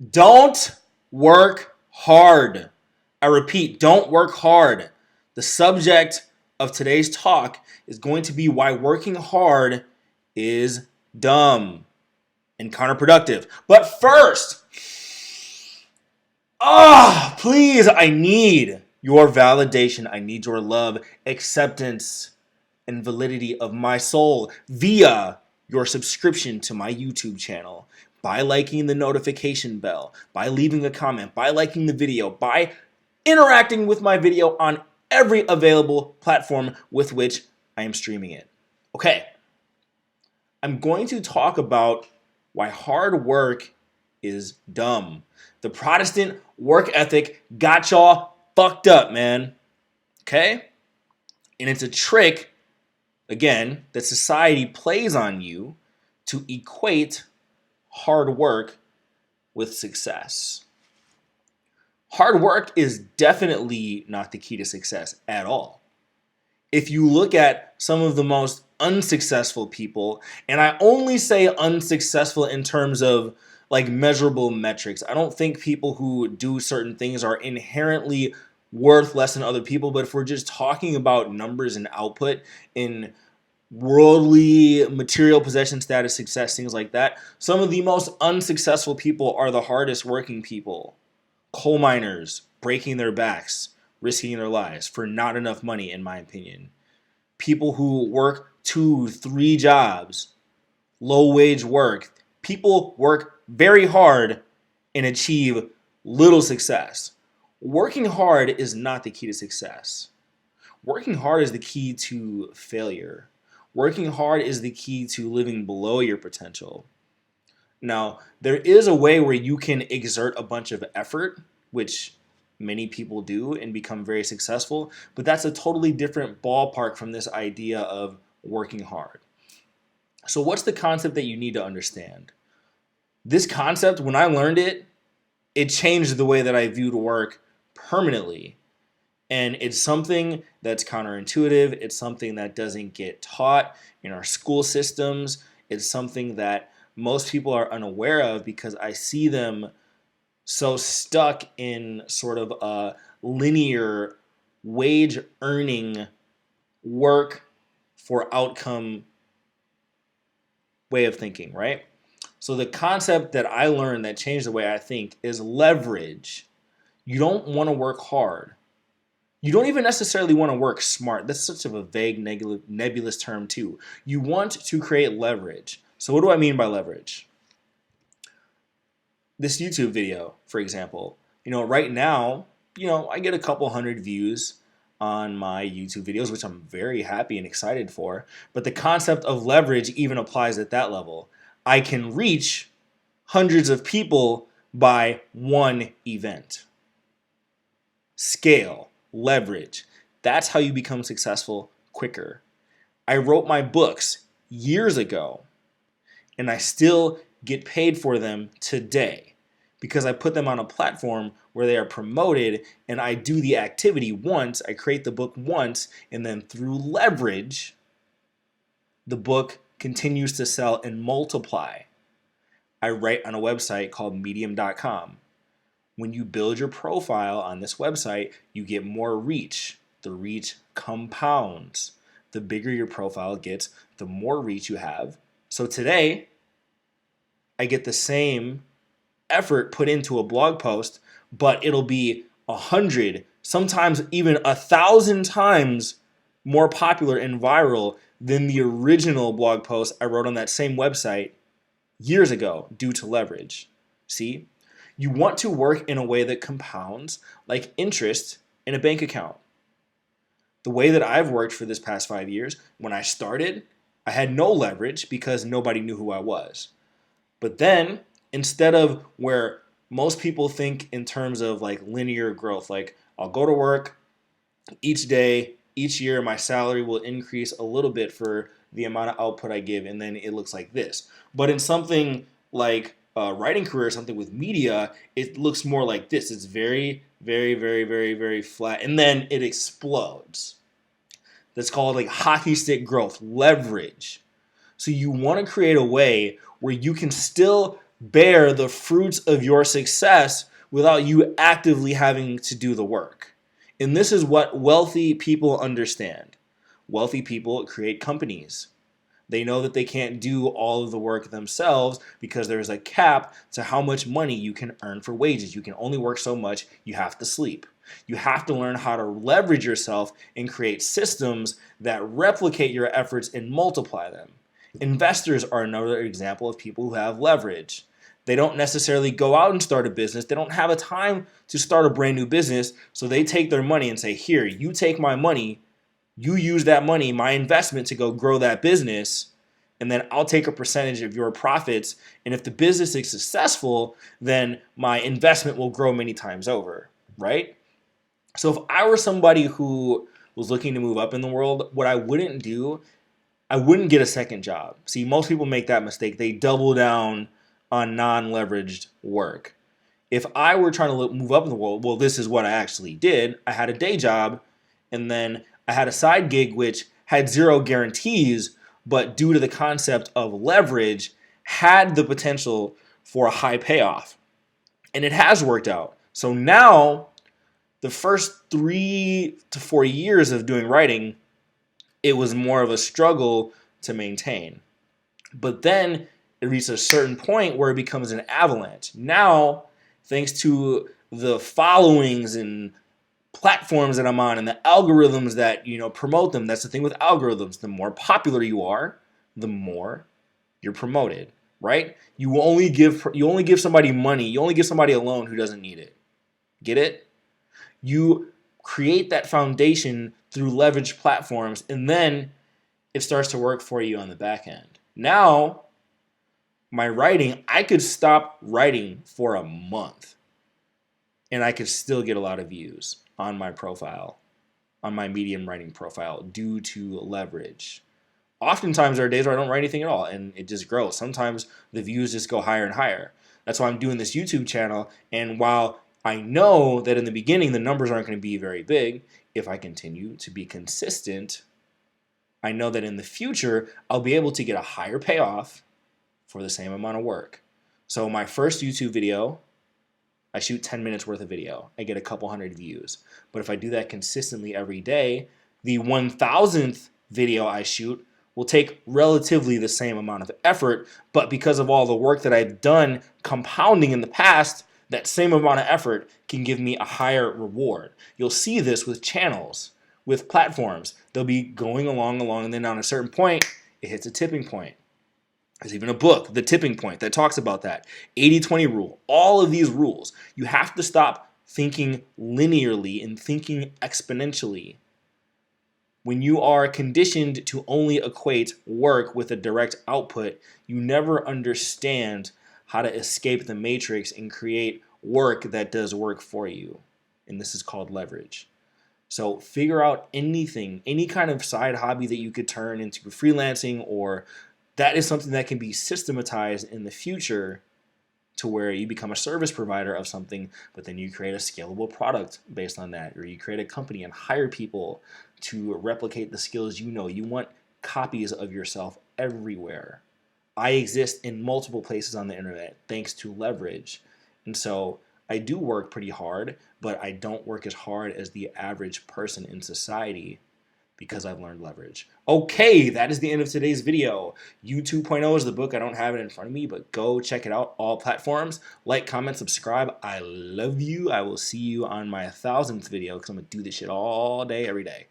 Don't work hard. I repeat, don't work hard. The subject of today's talk is going to be why working hard is dumb and counterproductive. But first, please, I need your validation. I need your love, acceptance, and validity of my soul via your subscription to my YouTube channel, by liking the notification bell, by leaving a comment, by liking the video, by interacting with my video on every available platform with which I am streaming it. Okay, I'm going to talk about why hard work is dumb. The Protestant work ethic got y'all fucked up, man. Okay? And it's a trick, again, that society plays on you to equate hard work with success. Hard work is definitely not the key to success at all. If you look at some of the most unsuccessful people, and I only say unsuccessful in terms of like measurable metrics. I don't think people who do certain things are inherently worth less than other people, but if we're just talking about numbers and output in worldly material possession status, success, things like that, some of the most unsuccessful people are the hardest working people. Coal miners breaking their backs, risking their lives for not enough money, in my opinion. People who work 2, 3 jobs, low wage work. People work very hard and achieve little success. Working hard is not the key to success. Working hard is the key to failure. Working hard is the key to living below your potential. Now, there is a way where you can exert a bunch of effort, which many people do and become very successful, but that's a totally different ballpark from this idea of working hard. So what's the concept that you need to understand? This concept, when I learned it, it changed the way that I viewed work permanently. And it's something that's counterintuitive. It's something that doesn't get taught in our school systems. It's something that most people are unaware of because I see them so stuck in sort of a linear wage earning work for outcome way of thinking, right? So the concept that I learned that changed the way I think is leverage. You don't want to work hard. You don't even necessarily want to work smart. That's such of a vague, nebulous term too. You want to create leverage. So what do I mean by leverage? This YouTube video, for example, right now, I get a couple hundred views on my YouTube videos, which I'm very happy and excited for. But the concept of leverage even applies at that level. I can reach hundreds of people by one event. Scale, leverage. That's how you become successful quicker. I wrote my books years ago, and I still get paid for them today because I put them on a platform where they are promoted, and I do the activity once, I create the book once, and then through leverage, the book continues to sell and multiply. I write on a website called medium.com. When you build your profile on this website, you get more reach. The reach compounds. The bigger your profile gets, the more reach you have. So today, I get the same effort put into a blog post, but it'll be 100, sometimes even 1,000 times more popular and viral than the original blog post I wrote on that same website years ago due to leverage. See? You want to work in a way that compounds like interest in a bank account. The way that I've worked for this past 5 years, when I started, I had no leverage because nobody knew who I was. But then, instead of where most people think in terms of like linear growth, like I'll go to work each day, each year my salary will increase a little bit for the amount of output I give, and then it looks like this. But in something like a writing career, something with media, it looks more like this. It's very, very, very, very, very flat, and then it explodes. That's called like hockey stick growth, leverage. So you want to create a way where you can still bear the fruits of your success without you actively having to do the work. And this is what wealthy people understand. Wealthy people create companies. They know that they can't do all of the work themselves because there's a cap to how much money you can earn for wages. You can only work so much, you have to sleep. You have to learn how to leverage yourself and create systems that replicate your efforts and multiply them. Investors are another example of people who have leverage. They don't necessarily go out and start a business. They don't have a time to start a brand new business. So they take their money and say, here, you take my money. You use that money, my investment, to go grow that business. And then I'll take a percentage of your profits. And if the business is successful, then my investment will grow many times over, right? So if I were somebody who was looking to move up in the world, what I wouldn't do, I wouldn't get a second job. See, most people make that mistake. They double down on non-leveraged work. If I were trying to move up in the world, well, this is what I actually did. I had a day job, and then I had a side gig which had zero guarantees, but due to the concept of leverage, had the potential for a high payoff. And it has worked out. So now, the first 3 to 4 years of doing writing, it was more of a struggle to maintain. But then it reaches a certain point where it becomes an avalanche. Now, thanks to the followings and platforms that I'm on and the algorithms that promote them, that's the thing with algorithms. The more popular you are, the more you're promoted, right? You only give somebody money. You only give somebody a loan who doesn't need it. Get it? You create that foundation through leveraged platforms, and then it starts to work for you on the back end. Now, my writing, I could stop writing for a month, and I could still get a lot of views on my profile, on my Medium writing profile, due to leverage. Oftentimes, there are days where I don't write anything at all, and it just grows. Sometimes the views just go higher and higher. That's why I'm doing this YouTube channel, and while I know that in the beginning the numbers aren't going to be very big, if I continue to be consistent, I know that in the future I'll be able to get a higher payoff for the same amount of work. So my first YouTube video, I shoot 10 minutes worth of video. I get a couple hundred views. But if I do that consistently every day, the 1,000th video I shoot will take relatively the same amount of effort, but because of all the work that I've done compounding in the past, that same amount of effort can give me a higher reward. You'll see this with channels, with platforms. They'll be going along, and then on a certain point, it hits a tipping point. There's even a book, The Tipping Point, that talks about that. 80-20 rule. All of these rules. You have to stop thinking linearly and thinking exponentially. When you are conditioned to only equate work with a direct output, you never understand how to escape the matrix and create work that does work for you. And this is called leverage. So figure out anything, any kind of side hobby that you could turn into freelancing, or that is something that can be systematized in the future to where you become a service provider of something, but then you create a scalable product based on that, or you create a company and hire people to replicate the skills you know. You want copies of yourself everywhere. I exist in multiple places on the internet thanks to leverage. And so I do work pretty hard, but I don't work as hard as the average person in society because I've learned leverage. Okay, that is the end of today's video. You 2.0 is the book. I don't have it in front of me, but go check it out. All platforms. Like, comment, subscribe. I love you. I will see you on my 1,000th video because I'm going to do this shit all day, every day.